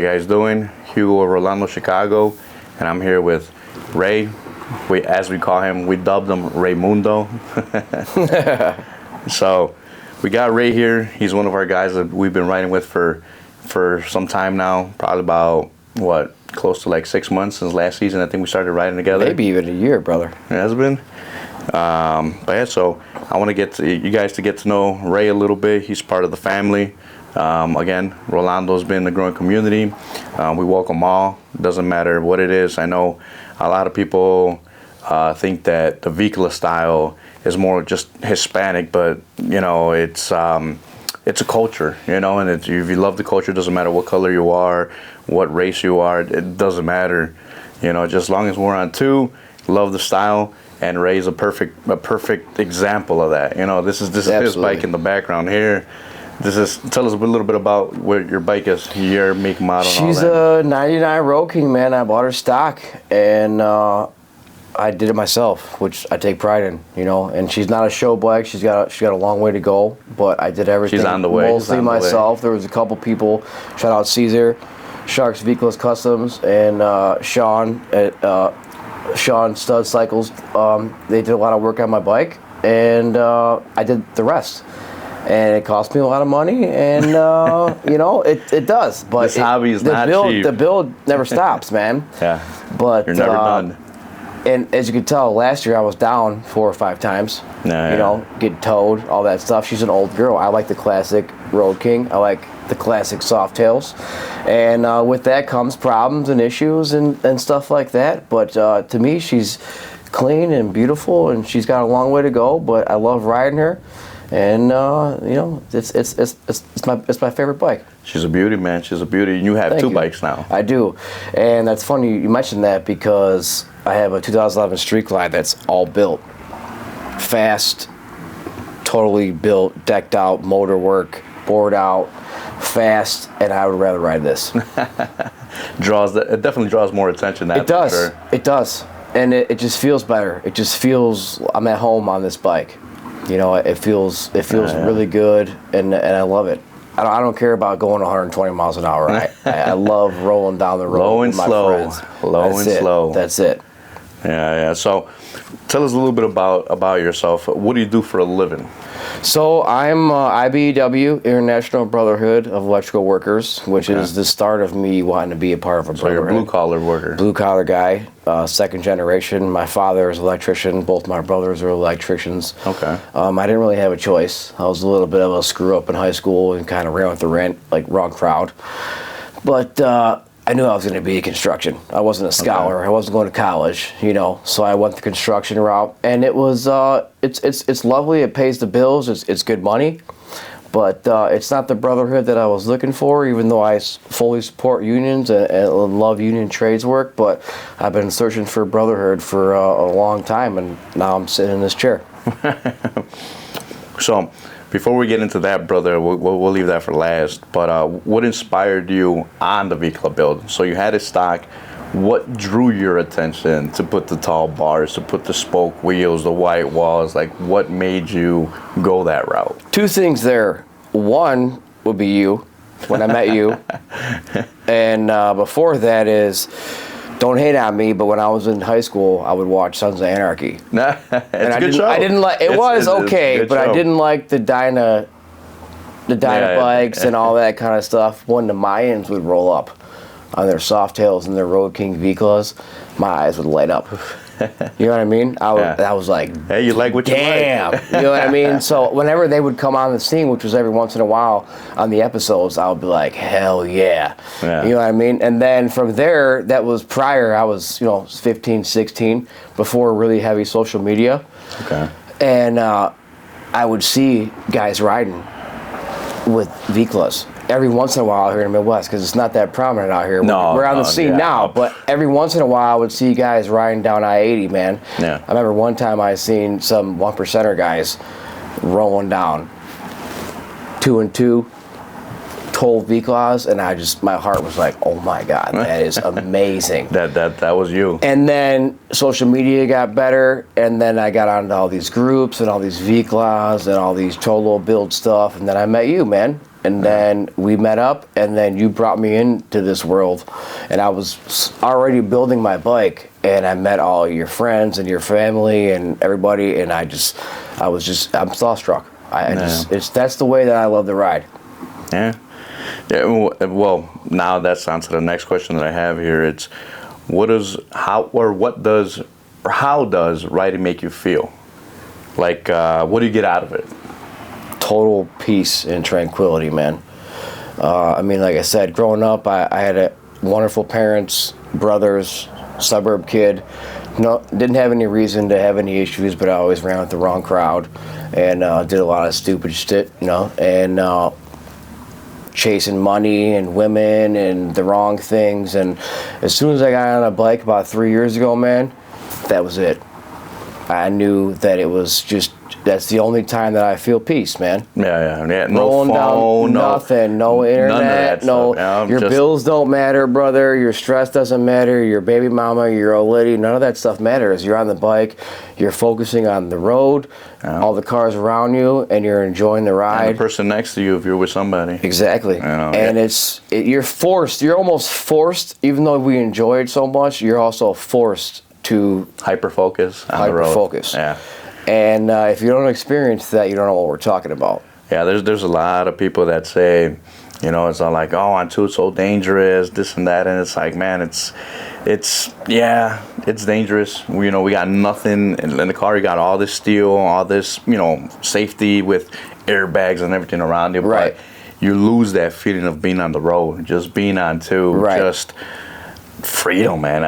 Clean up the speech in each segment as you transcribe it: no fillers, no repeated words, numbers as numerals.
you guys doing? Hugo Rolando, Chicago, and I'm here with Ray. As we call him, we dubbed him Ray Mundo. So we got Ray here. He's one of our guys that we've been riding with for some time now. Probably about close to like 6 months since last season. I think we started riding together. Maybe even a year, brother. It has been. But yeah, so I want to get you guys to get to know Ray a little bit. He's part of the family. Again, Rolando's been in the growing community. We welcome all. Doesn't matter what it is. I know a lot of people think that the Vicla style is more just Hispanic, but it's a culture, and if you love the culture, it doesn't matter what color you are, what race you are. It doesn't matter, just as long as we're on two, love the style. And Ray's a perfect example of that. This is his bike in the background here. Tell us a little bit about what your bike is, your make, model, and all that. She's a 99 Road King, man. I bought her stock, and I did it myself, which I take pride in, And she's not a show bike. She got a long way to go, but I did everything. She's on the way. Mostly myself. There was a couple people. Shout out Caesar, Sharks Viclas Customs, and Sean at Sean Stud Cycles. They did a lot of work on my bike, and I did the rest. And it cost me a lot of money, and it does. But this hobby is not cheap. The build never stops, man. Yeah. But you're never done. And as you can tell, last year I was down 4 or 5 times. Get towed, all that stuff. She's an old girl. I like the classic Road King. I like the classic soft tails. And with that comes problems and issues and stuff like that. But to me, she's clean and beautiful, and she's got a long way to go. But I love riding her. And it's my favorite bike. She's a beauty, man. She's a beauty. You have two bikes now. I do, and that's funny you mentioned that because I have a 2011 Street Glide that's all built, fast, totally built, decked out, motor work, bored out, fast, and I would rather ride this. It definitely draws more attention. It does. Sure. It does, and it just feels better. It just feels I'm at home on this bike. It feels really good, and I love it. I don't care about going 120 miles an hour. I love rolling down the road with my friends. Low and slow. That's it. Yeah. So, tell us a little bit about yourself. What do you do for a living? So I'm IBEW, International Brotherhood of Electrical Workers, which is the start of me wanting to be a part of a brotherhood. So you're a blue-collar worker. Blue-collar guy, second generation. My father is an electrician. Both my brothers are electricians. Okay. I didn't really have a choice. I was a little bit of a screw-up in high school and kind of ran with the rent, like wrong crowd. But I knew I was going to be in construction. I wasn't a scholar. Okay. I wasn't going to college, so I went the construction route, and it was it's lovely. It pays the bills. It's good money, but it's not the brotherhood that I was looking for. Even though I fully support unions and love union trades work, but I've been searching for brotherhood for a long time, and now I'm sitting in this chair. So, before we get into that, brother, we'll leave that for last. But what inspired you on the Vicla build? So you had a stock. What drew your attention to put the tall bars, to put the spoke wheels, the white walls? Like, what made you go that route? 2 things there. One would be you, when I met you. And before that is, don't hate on me, but when I was in high school, I would watch Sons of Anarchy. It's a good show. I didn't like it. Was okay, but I didn't like the Dyna bikes and all that kind of stuff. When the Mayans would roll up on their soft tails and their Road King Viclas, my eyes would light up. You know what I mean? I was like, hey, you like what damn. You like. You know what I mean? So whenever they would come on the scene, which was every once in a while on the episodes, I would be like, hell yeah. You know what I mean? And then from there, that was prior. I was 15, 16, before really heavy social media. Okay. And I would see guys riding with Viclas every once in a while out here in the Midwest, because it's not that prominent out here. We're on the scene now, but every once in a while I would see guys riding down I-80, man. Yeah. I remember one time I seen some 1%er guys rolling down 2 and 2, 12 Viclas, and my heart was like, oh my God, that is amazing. that was you. And then social media got better, and then I got onto all these groups and all these Viclas and all these Cholo build stuff, and then I met you, man. And then we met up, and then you brought me into this world, and I was already building my bike, and I met all your friends and your family and everybody, and I'm starstruck. That's the way that I love to ride. Yeah. Yeah. Well, now that's on to the next question that I have here. It's how does riding make you feel? Like, what do you get out of it? Total peace and tranquility, man. I mean, like I said, growing up, I had wonderful parents, brothers, suburb kid. No, didn't have any reason to have any issues, but I always ran with the wrong crowd and did a lot of stupid shit, and chasing money and women and the wrong things. And as soon as I got on a bike about 3 years ago, man, that was it. I knew that it was just, that's the only time that I feel peace, man. Yeah. No rolling phone, down, nothing, no internet, your bills don't matter, brother. Your stress doesn't matter. Your baby mama, your old lady, none of that stuff matters. You're on the bike, you're focusing on the road, all the cars around you, and you're enjoying the ride. And the person next to you if you're with somebody. Exactly. And you're forced. You're almost forced, even though we enjoy it so much. You're also forced to hyper-focus on the road. Hyper-focus. Yeah. And if you don't experience that, you don't know what we're talking about. Yeah, there's a lot of people that say, it's all like, oh, it's so dangerous, this and that, and it's like, man, it's dangerous. We got nothing in the car. You got all this steel, all this, safety with airbags and everything around you. Right. But you lose that feeling of being on the road, just being on just freedom, man.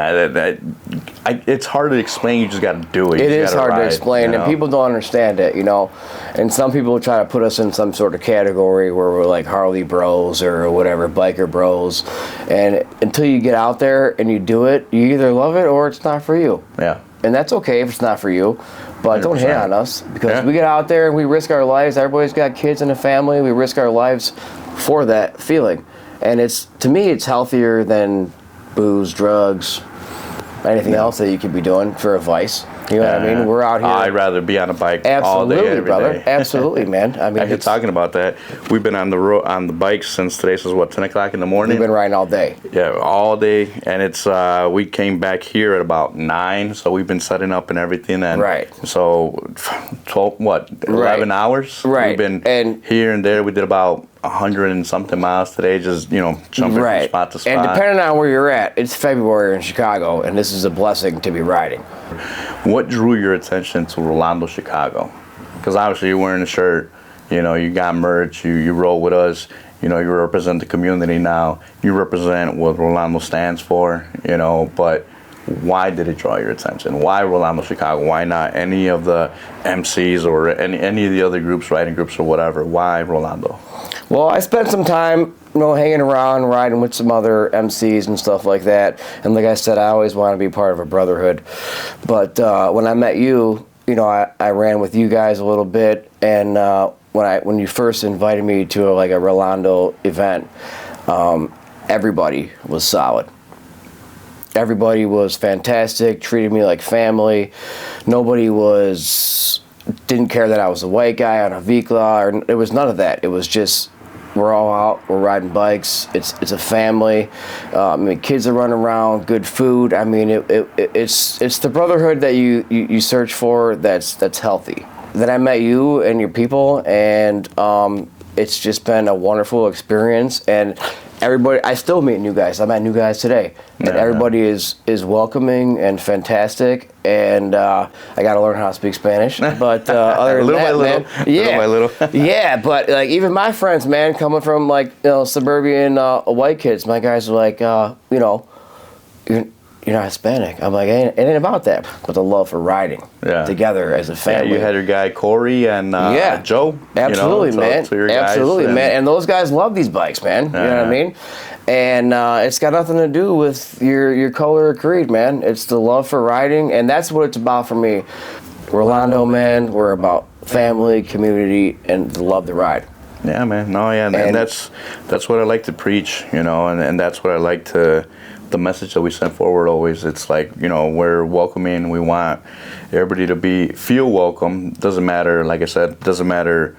It's hard to explain. You just got to do it. It is hard to explain, and people don't understand it, And some people try to put us in some sort of category where we're like Harley bros or whatever, biker bros. And until you get out there and you do it, you either love it or it's not for you. Yeah. And that's okay if it's not for you, but 100%. Don't hate on us because we get out there and we risk our lives. Everybody's got kids and a family. We risk our lives for that feeling. And to me, it's healthier than booze, drugs, anything else that you could be doing for a vice. You know what I mean? We're out here. I'd rather be on a bike all day, Absolutely, every brother. day. Absolutely, man. I mean, you're talking about that. We've been on the bike since today, so what, 10 o'clock in the morning? We've been riding all day. Yeah, all day, and it's we came back here at about 9, so we've been setting up and everything, and so 11 hours. Right. We've been here and there. We did about 100 and something miles today, just jumping from spot to spot. And depending on where you're at, it's February in Chicago, and this is a blessing to be riding. What drew your attention to Rolando Chicago? Because obviously you're wearing a shirt, you got merch, you roll with us, you represent the community now, you represent what Rolando stands for, but why did it draw your attention? Why Rolando Chicago? Why not any of the MCs or any of the other groups, riding groups or whatever? Why Rolando? Well, I spent some time, hanging around, riding with some other MCs and stuff like that. And like I said, I always want to be part of a brotherhood. But when I met you, I ran with you guys a little bit. And when you first invited me to a Rolando event, everybody was solid. Everybody was fantastic, treated me like family. Nobody didn't care that I was a white guy on a Vicla, it was none of that. It was just, we're all out, we're riding bikes, it's a family. Kids are running around, good food. It's the brotherhood that you search for that's healthy. Then I met you and your people, and it's just been a wonderful experience. And everybody, I still meet new guys. I met new guys today, and everybody is welcoming and fantastic. And I got to learn how to speak Spanish, but other than that, man, little. Yeah. But even my friends, man, coming from suburban white kids, my guys are like, you're not Hispanic. I'm like, it ain't about that, but the love for riding together as a family. Yeah, you had your guy Corey and Joe. Absolutely, man. Absolutely, man. And those guys love these bikes, man. You know what I mean? And it's got nothing to do with your color or creed, man. It's the love for riding, and that's what it's about for me. Rolando, man, we're about family, community, and the love to ride. Yeah, man. No, yeah, and that's what I like to preach, and that's what I like to. The message that we send forward always, it's like, we're welcoming. We want everybody to feel welcome. Doesn't matter, like I said, doesn't matter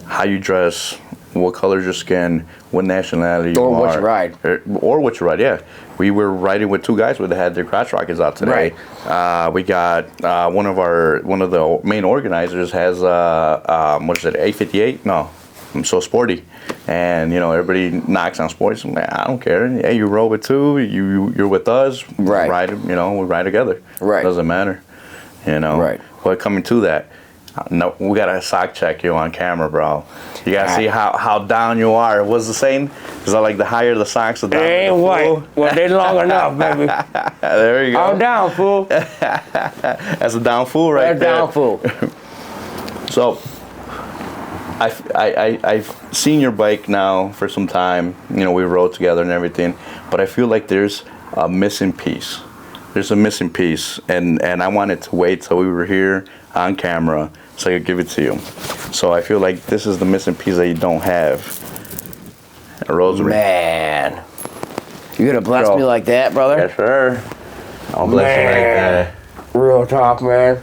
how you dress, what color's your skin, what nationality you Or are. what you ride. Or what you ride, yeah. We were riding with two guys that had their crotch rockets out today. Right. We got one of the main organizers has what is it, A58? No, I'm so sporty. And everybody knocks on sports. I'm like, I don't care. Hey, you roll with two. You're with us. Right. We ride. We ride together. Right. Doesn't matter. Right. But coming to that, no, we gotta sock check you on camera, bro. You gotta see how down you are. What's the saying? Is that like the higher the socks, the down? They ain't white. Well, they long enough, baby. There you go. I'm down, fool. That's a down fool right That's there. down, fool. So, I've seen your bike now for some time. We rode together and everything, but I feel like there's a missing piece. There's a missing piece, and I wanted to wait till we were here on camera so I could give it to you. So I feel like this is the missing piece that you don't have. A rosary. Man. You gonna bless me like that, brother? Yes, sir. I'll bless you like that. Real talk, man.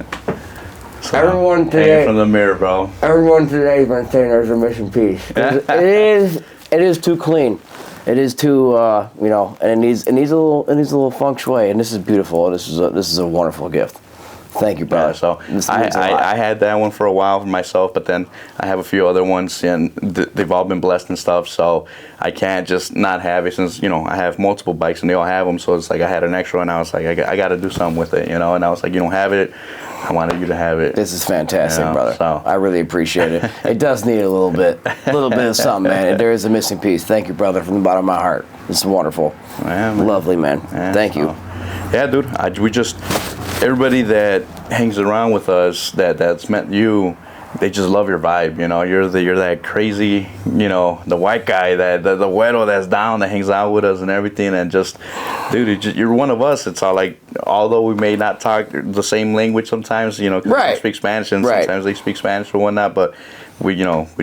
So, Everyone today- hang it from the mirror, bro. Everyone today has been saying there's a missing piece. It is too clean. It is too, and it needs a little feng shui. And this is beautiful. This is a wonderful gift. Thank you, brother. Yeah, so This means a lot. I had that one for a while for myself, but then I have a few other ones, and they've all been blessed and stuff. So I can't just not have it, since I have multiple bikes and they all have them. So it's like I had an extra, and I was like, I got to do something with it, And I was like, you don't have it. I wanted you to have it. This is fantastic, brother. So. I really appreciate it. It does need a little bit of something, man. There is a missing piece. Thank you, brother, from the bottom of my heart. This is wonderful. Yeah, man. Lovely, man. Yeah, Thank you. Yeah, dude. Everybody that hangs around with us that's met you, they just love your vibe. You're that crazy, the white guy, the Guero that's down, that hangs out with us and everything, and just, dude, you're one of us. It's all like, although we may not talk the same language sometimes, because we speak Spanish, and sometimes they speak Spanish or whatnot, but we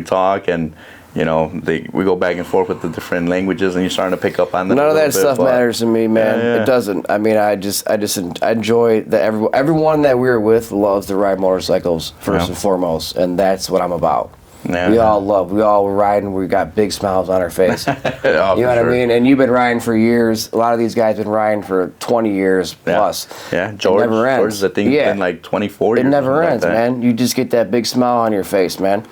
talk, and we go back and forth with the different languages, and you're starting to pick up on them. None of that stuff matters to me, man. Yeah. It doesn't. I mean, I enjoy that everyone that we're with loves to ride motorcycles first and foremost, and that's what I'm about. Yeah. We all were riding. We got big smiles on our face. Oh, You know what I mean? And you've been riding for years. A lot of these guys been riding for 20 years plus. Yeah, George. It never ends. George's, I think, been like 24 years. It never ends, like man. You just get that big smile on your face, man.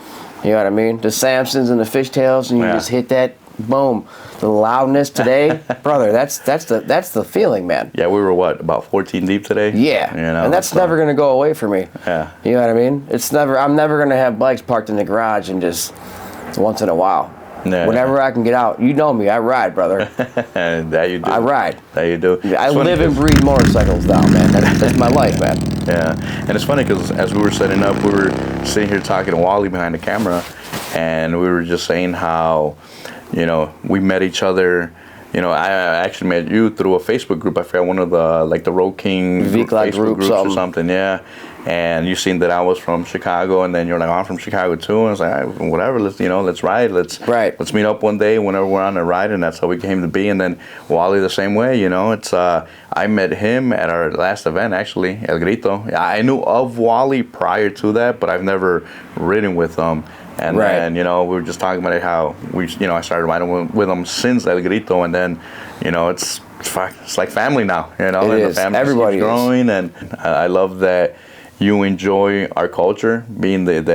You know what I mean? The Samsons and the fishtails, and you just hit that, boom. The loudness today, brother. That's the feeling, man. Yeah, we were about 14 deep today. Yeah, and that's never gonna go away for me. Yeah, you know what I mean. I'm never gonna have bikes parked in the garage and just once in a while. Yeah. Whenever I can get out, you know me. I ride, brother. That you do. I ride. That you do. I live and breathe motorcycles down, man. That's my life, man. Yeah, and it's funny because as we were setting up, we were sitting here talking to Wally behind the camera, and we were just saying how, we met each other. I actually met you through a Facebook group. I forgot, one of the Road King Vicla Facebook groups or something. Yeah, and you seen that I was from Chicago, and then you're like, I'm from Chicago too. And I was like, whatever. Let's ride. Let's meet up one day whenever we're on a ride, and that's how we came to be. And then Wally the same way. It's I met him at our last event, actually, El Grito. I knew of Wally prior to that, but I've never ridden with him. And then, we were just talking about how I started riding with them since El Grito, and then, it's like family now, It and is. the family Everybody keeps growing, and I love that you enjoy our culture, being that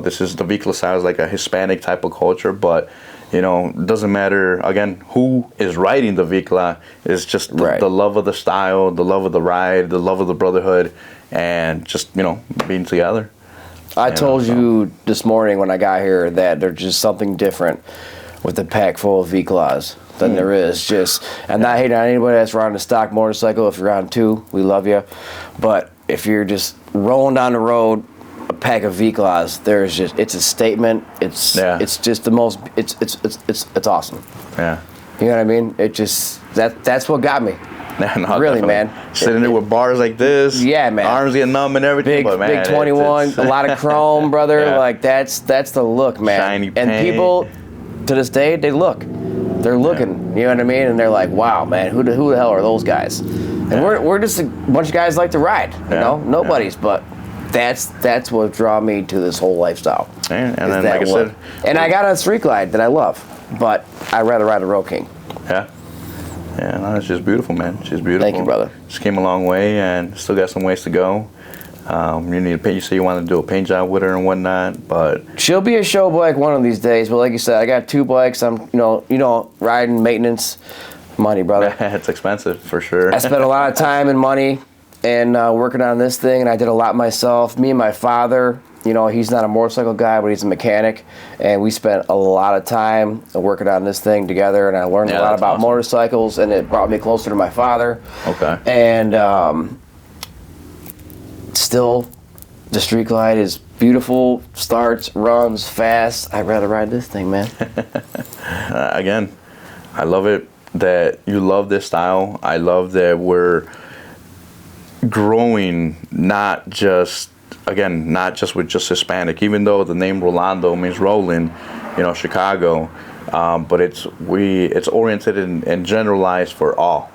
this is the Vicla style, is like a Hispanic type of culture, but it doesn't matter again who is riding the Vicla. It's just the love of the style, the love of the ride, the love of the brotherhood, and just being together. I told you this morning when I got here that there's just something different with a pack full of Viclas than there is just, and not hating on anybody that's riding a stock motorcycle. If you're on two, we love you. But if you're just rolling down the road, a pack of Viclas, it's a statement. It's just the most, it's awesome. Yeah. You know what I mean? It just, that's what got me. No, really, man. Sitting there with bars like this. Yeah, man. Arms getting numb and everything. Big 21, a lot of chrome, brother. Yeah. Like that's the look, man. Shiny and paint. people to this day, they look. They're looking. You know what I mean? And they're like, wow, man, who the hell are those guys? And we're just a bunch of guys like to ride. Nobodies, but that's what draw me to this whole lifestyle. And then, like I said, and I got a street glide that I love, but I'd rather ride a Road King. Yeah. Yeah, no, it's just beautiful, man. She's beautiful. Thank you, brother. Just came a long way and still got some ways to go. You need to paint. You say you want to do a paint job with her and whatnot, but she'll be a show bike one of these days. But like you said, I got 2 bikes. I'm, riding maintenance, money, brother. it's expensive for sure. I spent a lot of time and money and working on this thing, and I did a lot myself. Me and my father, he's not a motorcycle guy, but he's a mechanic, and we spent a lot of time working on this thing together, and I learned a lot about motorcycles, and it brought me closer to my father. Okay. And still, the Street Glide is beautiful, starts, runs fast. I'd rather ride this thing, man. Again, I love it that you love this style. I love that we're growing, not just with just Hispanic, even though the name Rolando means rolling, Chicago, but it's oriented and generalized for all,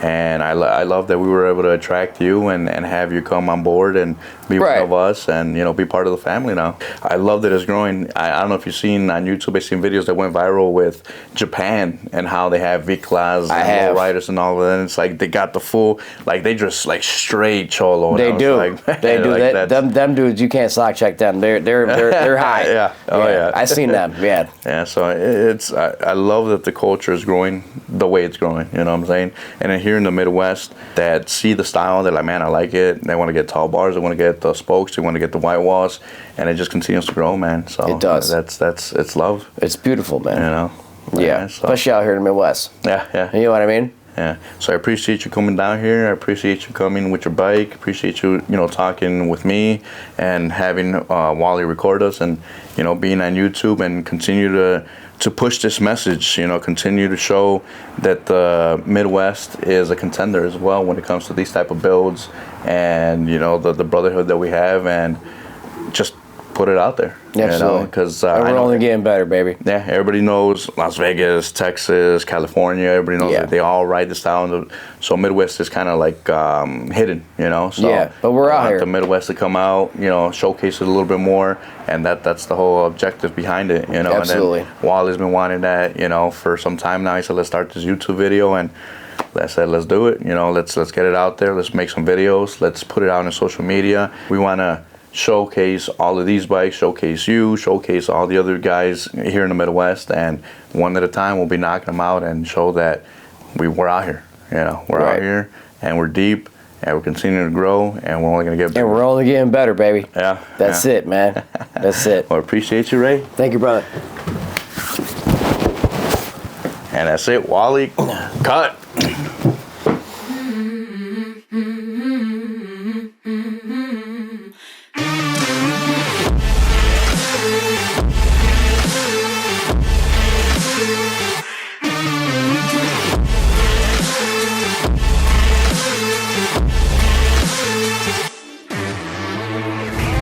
And I love that we were able to attract you and have you come on board and be one of us and, be part of the family now. I love that it's growing. I don't know if you've seen on YouTube, I've seen videos that went viral with Japan and how they have Viclas and riders and all of that. And it's like they got the full, like they just like straight cholo. They do. Like, they do. Like them dudes, you can't sock check them. They're high. Yeah. Oh yeah. I seen them. Yeah. Yeah. So I love that the culture is growing the way it's growing. You know what I'm saying? And then here in the Midwest that see the style, they're like, man, I like it. They want to get tall bars, they want to get the spokes, they want to get the white walls, and it just continues to grow, man. So it does. That's it's love. It's beautiful, man. Yeah. So. Especially out here in the Midwest. Yeah. You know what I mean? Yeah. So I appreciate you coming down here. I appreciate you coming with your bike. Appreciate you, talking with me and having Wally record us and, being on YouTube and continue to push this message, continue to show that the Midwest is a contender as well when it comes to these type of builds and, the brotherhood that we have and just put it out there. Absolutely. Because we're only getting better, baby. Yeah, everybody knows Las Vegas, Texas, California. Everybody knows that they all ride the style. So Midwest is kind of like hidden, So but we're out here. The Midwest to come out, showcase it a little bit more, and that's the whole objective behind it, Absolutely. And then Wally's been wanting that, for some time now. He said, let's start this YouTube video, and I said, let's do it. Let's get it out there. Let's make some videos. Let's put it out on social media. We want to showcase all of these bikes, showcase you, showcase all the other guys here in the Midwest, and one at a time we'll be knocking them out and show that we're out here. We're out here and we're deep and we're continuing to grow and we're only going to get better. And we're only getting better, baby. Yeah. That's it, man. That's it. Well, appreciate you, Ray. Thank you, brother. And that's it, Wally. Cut.